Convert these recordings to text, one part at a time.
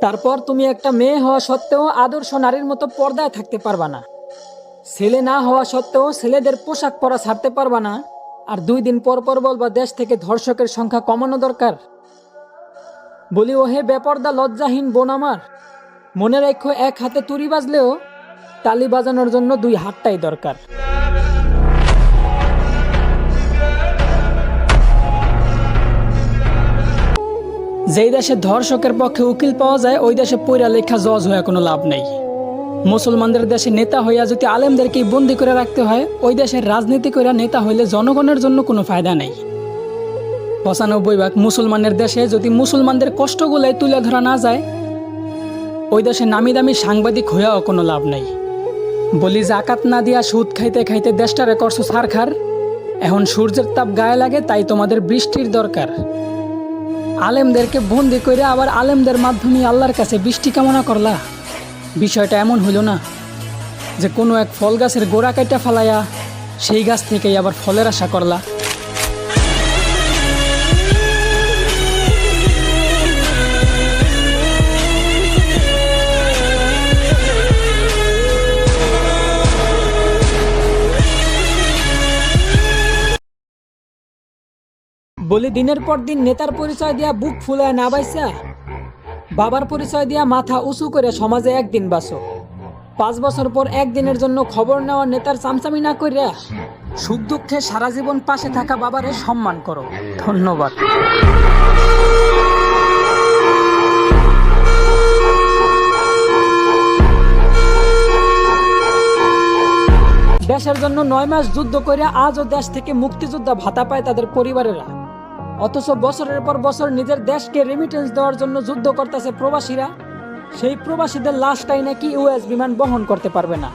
তারপর তুমি একটা মেয়ে হওয়া সত্ত্বেও আদর্শ নারীর মতো পর্দায় থাকতে পারবা না। ছেলে না হওয়া সত্ত্বেও ছেলেদের পোশাক পরা ছাড়তে পারবা না। আর 2 দিন পর পর বলবা দেশ থেকে ধর্ষকের সংখ্যা কমানো দরকার। বলি ওহে বেপর্দা লজ্জাহীন বোন আমার, মনে রেখো এক হাতে তুড়ি বাজলেও তালি বাজানোর জন্য 2 হাতটাই দরকার। যেই দেশে ধর্ষকের পক্ষে উকিল পাওয়া যায় ওই দেশে পইরা লেখা জজ হয়ে কোনো লাভ নেই। মুসলমানদের দেশে নেতা হইয়া যদি আলেমদেরকেই বন্দি করে রাখতে হয়, ওই দেশের রাজনীতি করে নেতা হইলে জনগণের জন্য কোনো ফায়দা নেই। 95% মুসলমানের দেশে যদি মুসলমানদের কষ্টগুলাই তুলে ধরা না যায়, ওই দেশে নামি দামি সাংবাদিক হইয়াও কোনো লাভ নেই। বলি জাকাত না দিয়া সুদ খাইতে খাইতে দেশটারে করছো ছারখার। এখন সূর্যের তাপ গায়ে লাগে, তাই তোমাদের বৃষ্টির দরকার। আলেমদেরকে বন্দি করে আবার আলেমদের মাধ্যমে আল্লাহর কাছে বৃষ্টি কামনা করলা। বিষয়টা এমন হইল না যে কোনো এক ফল গাছের গোড়া কাটা ফালাইয়া সেই গাছ থেকেই আবার ফলের আশা করলা। বলি দিনের পর দিন নেতার পরিচয় দিয়া বুক ফুলায় না বাইসা বাবার পরিচয় দিয়া মাথা উঁচু করে সমাজে একদিন বাসো। 5 বছর পর একদিনের জন্য খবর নেওয়া নেতার চামচামি না করিয়া সুখ দুঃখে সারা জীবন পাশে থাকা বাবারে সম্মান করো। ধন্যবাদ। দেশের জন্য 9 মাস যুদ্ধ করে আজও দেশ থেকে মুক্তিযোদ্ধা ভাতা পায় তাদের পরিবারেরা, অথচ বছরের পর বছর নিজের দেশকে রেমিটেন্স দেওয়ার জন্য যুদ্ধ করতেছে প্রবাসীরা। সেই প্রবাসীদের লাশটাই নাকি ইউএস বিমান বহন করতে পারবে না।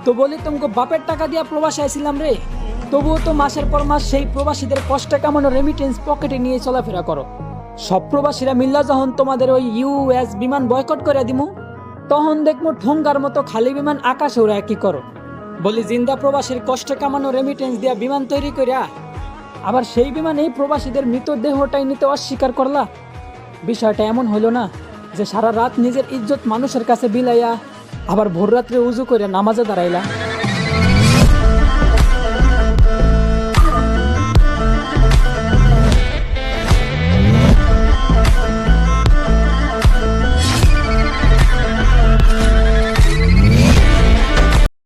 তো বলি তোমাকে বাপের টাকা দিয়া প্রবাসে আইছিলাম রে, তবুও তো মাসের পর মাস সেই প্রবাসীদের কষ্টে কামানো রেমিটেন্স পকেটে নিয়ে চলাফেরা করো। সব প্রবাসীরা মিল্লা যখন তোমাদের ওই ইউএস বিমান বয়কট করে দিমু, তখন দেখবো ঠোঙ্গার মতো খালি বিমান আকাশে ওরা কি করো। বলি জিন্দা প্রবাসীর কষ্টে কামানো রেমিটেন্স দিয়া বিমান তৈরি করিয়া আবার সেই বিমানে প্রবাসীদের মৃতদেহটাই নিতে অস্বীকার করলা। বিষয়টা এমন হইল না যে সারা রাত নিজের ইজ্জত মানুষের কাছে বিলাইয়া আবার ভোর রাত্রে উজু করে নামাজে দাঁড়াইলা।